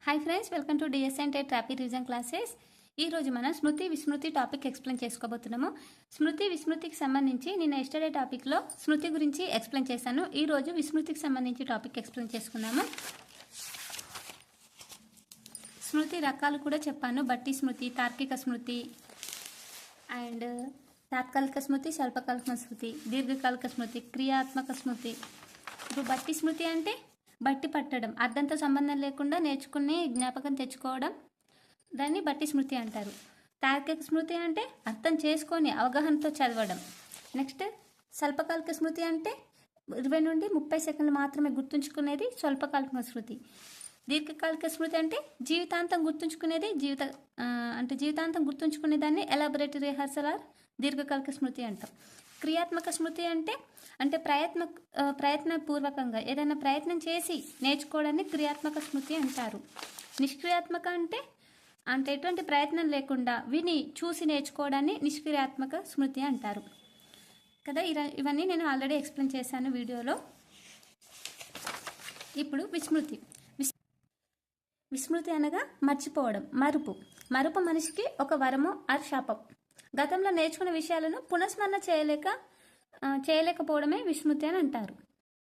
Hi friends, welcome to DSN traffic revision classes. ఈ రోజు మనం స్మృతి విస్మృతి టాపిక్ ఎక్స్ప్లెయిన్ చేసుకోబోతున్నాము. స్మృతి విస్మృతికి సంబంధించి నిన్న ఎస్టర్డే టాపిక్లో స్మృతి గురించి ఎక్స్ప్లెయిన్ చేశాను. ఈ రోజు విస్మృతికి సంబంధించి టాపిక్ ఎక్స్ప్లెయిన్ చేసుకున్నాము. స్మృతి రకాలు కూడా చెప్పాను. బట్టి స్మృతి, తార్కిక స్మృతి అండ్ తాత్కాలిక స్మృతి, స్వల్పకాలిక స్మృతి, దీర్ఘకాలిక స్మృతి, క్రియాత్మక స్మృతి. ఇప్పుడు బట్టి స్మృతి అంటే బట్టి పట్టడం, అర్థంతో సంబంధం లేకుండా నేర్చుకుని జ్ఞాపకం తెచ్చుకోవడం, దాన్ని బట్టి స్మృతి అంటారు. తార్కిక స్మృతి అంటే అర్థం చేసుకొని అవగాహనతో చదవడం. నెక్స్ట్ స్వల్పకాలిక స్మృతి అంటే 20 నుండి 30 సెకండ్లు మాత్రమే గుర్తుంచుకునేది స్వల్పకాలిక స్మృతి. దీర్ఘకాలిక స్మృతి అంటే జీవితాంతం గుర్తుంచుకునేది, జీవితాంతం గుర్తుంచుకునే దాన్ని ఎలాబొరేటరీ రిహార్సల్ ఆర్ దీర్ఘకాలిక స్మృతి అంటాం. క్రియాత్మక స్మృతి అంటే ప్రయత్నపూర్వకంగా ఏదైనా ప్రయత్నం చేసి నేర్చుకోవడాన్ని క్రియాత్మక స్మృతి అంటారు. నిష్క్రియాత్మక అంటే ఎటువంటి ప్రయత్నం లేకుండా విని చూసి నేర్చుకోవడాన్ని నిష్క్రియాత్మక స్మృతి అంటారు కదా. ఇవన్నీ నేను ఆల్రెడీ ఎక్స్ప్లెయిన్ చేశాను వీడియోలో. ఇప్పుడు విస్మృతి అనగా మర్చిపోవడం, మరుపు మనిషికి ఒక వరము ఆర్ శాపం. గతంలో నేర్చుకున్న విషయాలను పునఃస్మరణ చేయలేకపోవడమే విస్మృతి అని అంటారు.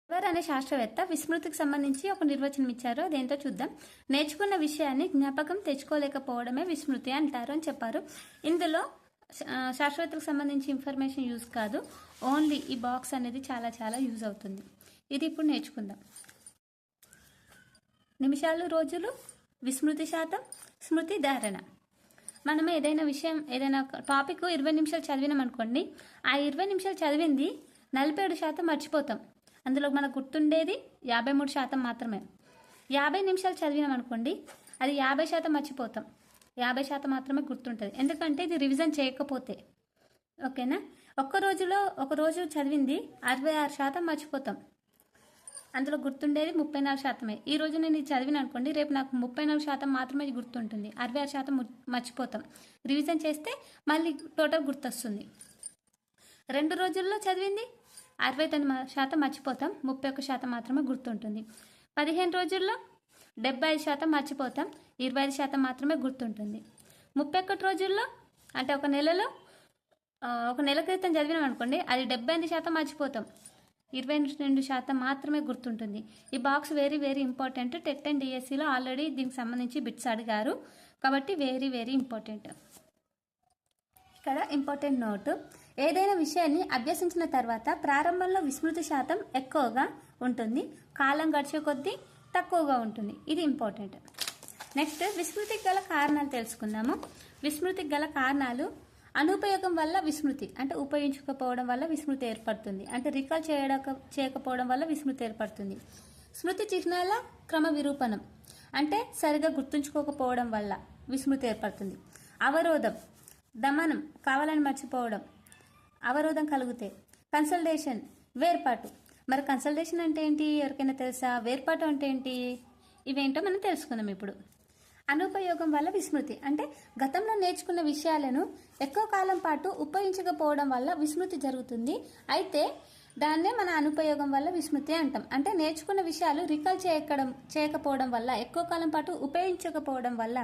ఎవరు అనే శాస్త్రవేత్త విస్మృతికి సంబంధించి ఒక నిర్వచనం ఇచ్చారో అదేంటో చూద్దాం. నేర్చుకున్న విషయాన్ని జ్ఞాపకం తెచ్చుకోలేకపోవడమే విస్మృతి అంటారు అని చెప్పారు. ఇందులో శాస్త్రవేత్తకు సంబంధించి ఇన్ఫర్మేషన్ యూజ్ కాదు, ఓన్లీ ఈ బాక్స్ అనేది చాలా చాలా యూజ్ అవుతుంది. ఇది ఇప్పుడు నేర్చుకుందాం. నిమిషాలు, రోజులు, విస్మృతి శాతం, స్మృతి ధారణ. మనం ఏదైనా టాపిక్ 20 నిమిషాలు చదివినాం అనుకోండి, ఆ 20 నిమిషాలు చదివింది 47% మర్చిపోతాం. అందులో మనకు గుర్తుండేది 53% మాత్రమే. 50 నిమిషాలు చదివినాం అనుకోండి, అది 50% మర్చిపోతాం. 50% మాత్రమే గుర్తుంటుంది, ఎందుకంటే ఇది రివిజన్ చేయకపోతే. ఓకేనా. ఒక రోజు చదివింది 66% మర్చిపోతాం. అందులో గుర్తుండేది 34%. ఈ రోజు నేను ఇది చదివిన అనుకోండి, రేపు నాకు 34% మాత్రమే గుర్తుంటుంది, 66% మర్చిపోతాం. రివిజన్ చేస్తే మళ్ళీ టోటల్ గుర్తొస్తుంది. 2 రోజుల్లో చదివింది 69% మర్చిపోతాం, 31% మాత్రమే గుర్తుంటుంది. 15 రోజుల్లో 75% మర్చిపోతాం, 25% మాత్రమే గుర్తుంటుంది. 31 రోజుల్లో అంటే ఒక నెల క్రితం చదివినాం అనుకోండి, అది 78% మర్చిపోతాం, 22% మాత్రమే గుర్తుంటుంది. ఈ box very very important. TET and డిఎస్సిలో ఆల్రెడీ దీనికి సంబంధించి బిట్స్ అడిగారు కాబట్టి వెరీ వెరీ ఇంపార్టెంట్. ఇక్కడ ఇంపార్టెంట్ నోట్, ఏదైనా విషయాన్ని అభ్యసించిన తర్వాత ప్రారంభంలో విస్మృతి శాతం ఎక్కువగా ఉంటుంది, కాలం గడిచే కొద్దీ తక్కువగా ఉంటుంది. ఇది ఇంపార్టెంట్. నెక్స్ట్ విస్మృతికి గల కారణాలు తెలుసుకుందాము. విస్మృతికి గల కారణాలు: అనుపయోగం వల్ల విస్మృతి, అంటే ఉపయోగించకపోవడం వల్ల విస్మృతి ఏర్పడుతుంది, అంటే రికాల్ చేయకపోవడం వల్ల విస్మృతి ఏర్పడుతుంది. స్మృతి చిహ్నాల క్రమ విరూపణం, అంటే సరిగా గుర్తుంచుకోకపోవడం వల్ల విస్మృతి ఏర్పడుతుంది. అవరోధం, దమనం, కావాలని మర్చిపోవడం, అవరోధం కలిగితే. కన్సల్టేషన్, వేర్పాటు. మరి కన్సల్టేషన్ అంటే ఏంటి, ఎవరికైనా తెలుసా? వేర్పాటు అంటే ఏంటి? ఇవేంటో మనం తెలుసుకుందాం ఇప్పుడు. అనుపయోగం వల్ల విస్మృతి అంటే గతంలో నేర్చుకున్న విషయాలను ఎక్కువ కాలం పాటు ఉపయోగించకపోవడం వల్ల విస్మృతి జరుగుతుంది. అయితే దాన్నే మన అనుపయోగం వల్ల విస్మృతి అంటాం. అంటే నేర్చుకున్న విషయాలు రికాల్ చేయకపోవడం వల్ల, ఎక్కువ కాలం పాటు ఉపయోగించకపోవడం వల్ల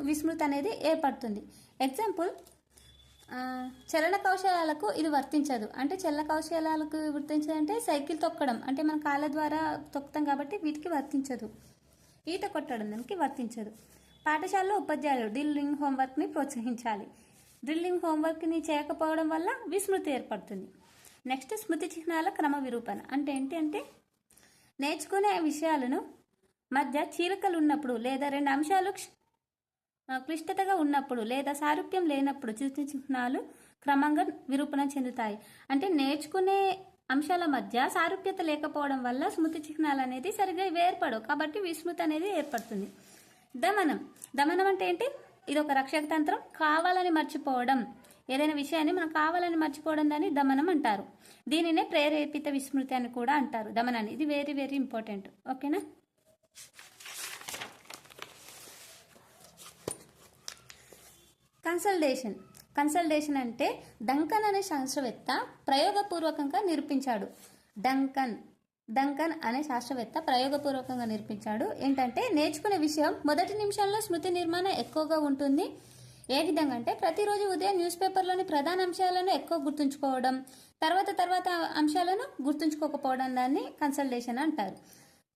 విస్మృతి అనేది ఏర్పడుతుంది. ఎగ్జాంపుల్, చలన కౌశలాలకు ఇది వర్తించదు. అంటే చలన కౌశలాలకు వర్తించదంటే సైకిల్ తొక్కడం, అంటే మన కాళ్ళ ద్వారా తొక్కుతాం కాబట్టి వీటికి వర్తించదు. ఈత కొట్టడం దానికి వర్తించదు. పాఠశాలలో ఉపాధ్యాయులు డ్రిల్లింగ్ హోంవర్క్ని ప్రోత్సహించాలి. డ్రిల్లింగ్ హోంవర్క్ని చేయకపోవడం వల్ల విస్మృతి ఏర్పడుతుంది. నెక్స్ట్ స్మృతి చిహ్నాల క్రమ విరూపణ అంటే ఏంటి అంటే నేర్చుకునే విషయాలను మధ్య చీలికలు ఉన్నప్పుడు, లేదా 2 అంశాలు క్లిష్టతగా ఉన్నప్పుడు, లేదా సారూప్యం లేనప్పుడు స్మృతి చిహ్నాలు క్రమంగా విరూపణ చెందుతాయి. అంటే నేర్చుకునే అంశాల మధ్య సారూప్యత లేకపోవడం వల్ల స్మృతి చిహ్నాలు అనేది సరిగ్గా ఏర్పడవు, కాబట్టి విస్మృతి అనేది ఏర్పడుతుంది. దమనం అంటే ఏంటి? ఇది ఒక రక్షక తంత్రం. కావాలని మర్చిపోవడం, ఏదైనా విషయాన్ని మనం కావాలని మర్చిపోవడం దాన్ని దమనం అంటారు. దీనినే ప్రేరేపిత విస్మృతి అని కూడా అంటారు, దమనాన్ని. ఇది వెరీ వెరీ ఇంపార్టెంట్. ఓకేనా. కన్సల్టేషన్ అంటే డంకన్ అనే శాస్త్రవేత్త ప్రయోగపూర్వకంగా నిరూపించాడు. డంకన్ డంకన్ అనే శాస్త్రవేత్త ప్రయోగపూర్వకంగా నిరూపించాడు. ఏంటంటే నేర్చుకునే విషయం మొదటి నిమిషంలో స్మృతి నిర్మాణం ఎక్కువగా ఉంటుంది. ఏ విధంగా అంటే ప్రతిరోజు ఉదయం న్యూస్ పేపర్లోని ప్రధాన అంశాలను ఎక్కువ గుర్తుంచుకోవడం, తర్వాత అంశాలను గుర్తుంచుకోకపోవడం దాన్ని కన్సల్టేషన్ అంటారు.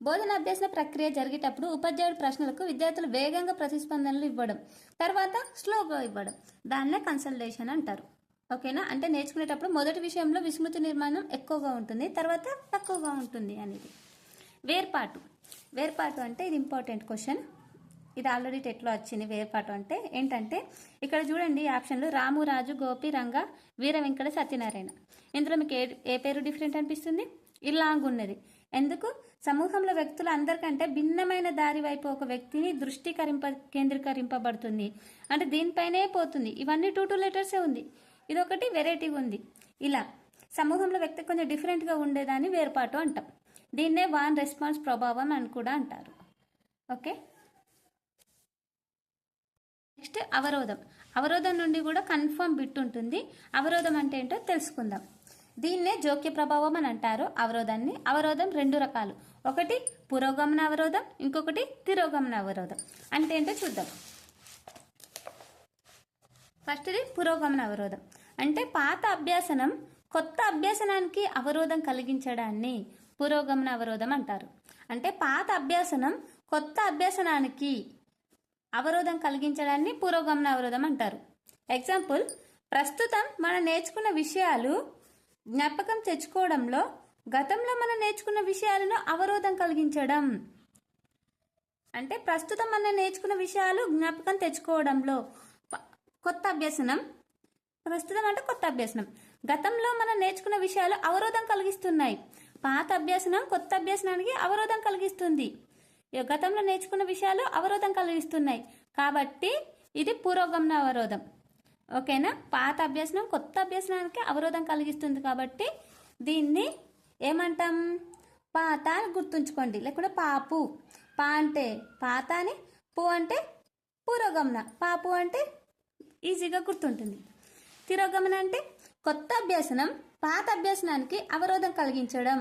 బోధన అభ్యసన ప్రక్రియ జరిగేటప్పుడు ఉపాధ్యాయుడు ప్రశ్నలకు విద్యార్థులు వేగంగా ప్రతిస్పందనలు ఇవ్వడం, తర్వాత స్లోగా ఇవ్వడం, దాన్నే కన్సల్టేషన్ అంటారు. ఓకేనా? అంటే నేర్చుకునేటప్పుడు మొదటి విషయంలో విస్మృతి నిర్మాణం ఎక్కువగా ఉంటుంది, తర్వాత తక్కువగా ఉంటుంది అనేది. వేర్పాటు అంటే ఇది ఇంపార్టెంట్ క్వశ్చన్. ఇది ఆల్రెడీ టెట్లో వచ్చింది. వేర్పాటు అంటే ఏంటంటే ఇక్కడ చూడండి ఆప్షన్లు రాము, రాజు, గోపి, రంగ, వీర వెంకట, సత్యనారాయణ. ఇందులో మీకు ఏ పేరు డిఫరెంట్ అనిపిస్తుంది? ఇలాంగ్ ఉన్నది. ఎందుకు? సమూహంలో వ్యక్తులు అందరికంటే భిన్నమైన దారి వైపు ఒక వ్యక్తిని కేంద్రీకరింపబడుతుంది. అంటే దీనిపైనే పోతుంది. ఇవన్నీ 2 లెటర్సే ఉంది. ఇదొకటి వెరైటీగా ఉంది. ఇలా సమూహంలో వ్యక్తి కొంచెం డిఫరెంట్గా ఉండేదాన్ని వేర్పాటు అంటాం. దీన్నే వాన్ రెస్పాన్స్ ప్రభావం అని కూడా అంటారు. ఓకే, నెక్స్ట్ అవరోధం నుండి కూడా కన్ఫర్మ్ బిట్ ఉంటుంది. అవరోధం అంటే ఏంటో తెలుసుకుందాం. దీన్నే జోక్య ప్రభావం అని అంటారు. అవరోధం 2 రకాలు. ఒకటి పురోగమన అవరోధం, ఇంకొకటి తిరోగమన అవరోధం. అంటే ఏంటో చూద్దాం. ఫస్ట్ది పురోగమన అవరోధం. అంటే పాత అభ్యాసనం కొత్త అభ్యాసనానికి అవరోధం కలిగించడాన్ని పురోగమన అవరోధం అంటారు. అంటే పాత అభ్యాసనం కొత్త అభ్యాసనానికి అవరోధం కలిగించడాన్ని పురోగమన అవరోధం అంటారు. ఎగ్జాంపుల్, ప్రస్తుతం మనం నేర్చుకున్న విషయాలు జ్ఞాపకం తెచ్చుకోవడంలో గతంలో మనం నేర్చుకున్న విషయాలను అవరోధం కలిగించడం. అంటే ప్రస్తుతం మనం నేర్చుకున్న విషయాలు జ్ఞాపకం తెచ్చుకోవడంలో కొత్త అభ్యసనం, ప్రస్తుతం అంటే కొత్త అభ్యసనం, గతంలో మనం నేర్చుకున్న విషయాలు అవరోధం కలిగిస్తున్నాయి. పాత అభ్యసనం కొత్త అభ్యసనానికి అవరోధం కలిగిస్తుంది. గతంలో నేర్చుకున్న విషయాలు అవరోధం కలిగిస్తున్నాయి కాబట్టి ఇది పురోగమన అవరోధం. ఓకేనా? పాత అభ్యసనం కొత్త అభ్యసనానికి అవరోధం కలిగిస్తుంది కాబట్టి దీన్ని ఏమంటాం? పాత అని గుర్తుంచుకోండి, లేకుంటే పాపు. పా అంటే పాత అని, పు అంటే పురోగమన, పాపు అంటే ఈజీగా గుర్తుంటుంది. తిరోగమన అంటే కొత్త అభ్యసనం పాత అభ్యసనానికి అవరోధం కలిగించడం.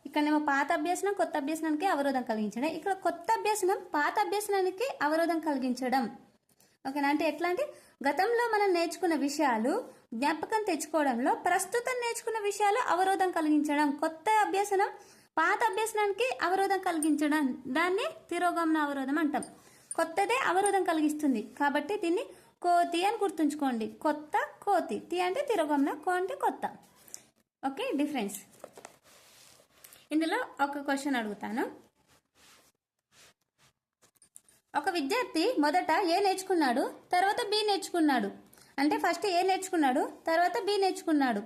ఇక్కడనేమో పాత అభ్యసనం కొత్త అభ్యసనానికి అవరోధం కలిగించడం, ఇక్కడ కొత్త అభ్యసనం పాత అభ్యసనానికి అవరోధం కలిగించడం. ఓకేనా? అంటే ఎట్లా అంటే గతంలో మనం నేర్చుకున్న విషయాలు జ్ఞాపకం తెచ్చుకోవడంలో ప్రస్తుతం నేర్చుకున్న విషయాలు అవరోధం కలిగించడం. కొత్త అభ్యసనం పాత అభ్యసనానికి అవరోధం కలిగించడం, దాన్ని తిరోగమన అవరోధం అంటాం. కొత్తదే అవరోధం కలిగిస్తుంది కాబట్టి దీన్ని కోతి అని గుర్తుంచుకోండి. కొత్త, కోతి. తి అంటే తిరోగమన, కో అంటే కొత్త. Okay, difference. ఇందులో ఒక క్వశ్చన్ అడుగుతాను. ఒక విద్యార్థి మొదట ఏ నేర్చుకున్నాడు, తర్వాత బి నేర్చుకున్నాడు. అంటే ఫస్ట్ ఏ నేర్చుకున్నాడు, తర్వాత బి నేర్చుకున్నాడు.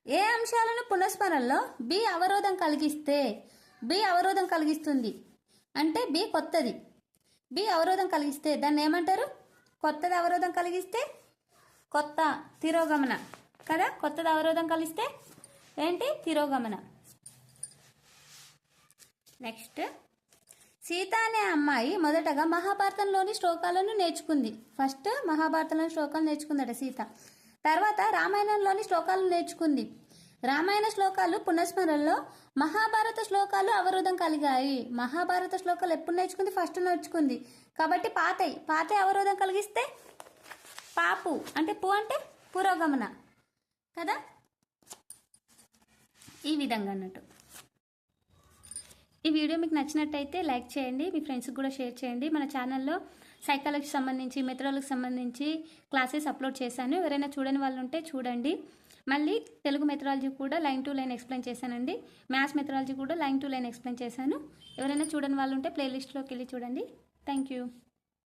ఏ అంశాలను పునఃస్మరణలో బి అవరోధం కలిగిస్తే బి అవరోధం కలిగిస్తుంది. అంటే బి కొత్తది, బి అవరోధం కలిగిస్తే దాన్ని ఏమంటారు? కొత్తది అవరోధం కలిగిస్తే కొత్త, తిరోగమన కదా. కొత్తది అవరోధం కలిగిస్తే ఏంటి? తిరోగమన. నెక్స్ట్, సీత అనే అమ్మాయి మొదటగా మహాభారతంలోని శ్లోకాలను నేర్చుకుంది. ఫస్ట్ మహాభారతంలోని శ్లోకాలు నేర్చుకుందట సీత. తర్వాత రామాయణంలోని శ్లోకాలను నేర్చుకుంది. రామాయణ శ్లోకాలు పునఃస్మరణలో, మహాభారత శ్లోకాలు అవరోధం కలిగాయి. మహాభారత శ్లోకాలు ఎప్పుడు నేర్చుకుంది? ఫస్ట్ నేర్చుకుంది కాబట్టి పాతై అవరోధం కలిగిస్తే పాపు. అంటే పు అంటే పురోగమన కదా. ఈ విధంగా అన్నట్టు. ఈ వీడియో మీకు నచ్చినట్టయితే లైక్ చేయండి, మీ ఫ్రెండ్స్కి కూడా షేర్ చేయండి. మన ఛానల్లో సైకాలజీకి సంబంధించి, మెథడాలజీకి సంబంధించి క్లాసెస్ అప్లోడ్ చేశాను. ఎవరైనా చూడని వాళ్ళు ఉంటే చూడండి. మళ్ళీ తెలుగు మెథడాలజీ కూడా లైన్ టు లైన్ ఎక్స్ప్లెయిన్ చేశానండి. మ్యాథ్స్ మెథడాలజీ కూడా లైన్ టు లైన్ ఎక్స్ప్లెయిన్ చేశాను. ఎవరైనా చూడని వాళ్ళు ఉంటే ప్లేలిస్ట్లోకి వెళ్ళి చూడండి. Thank you.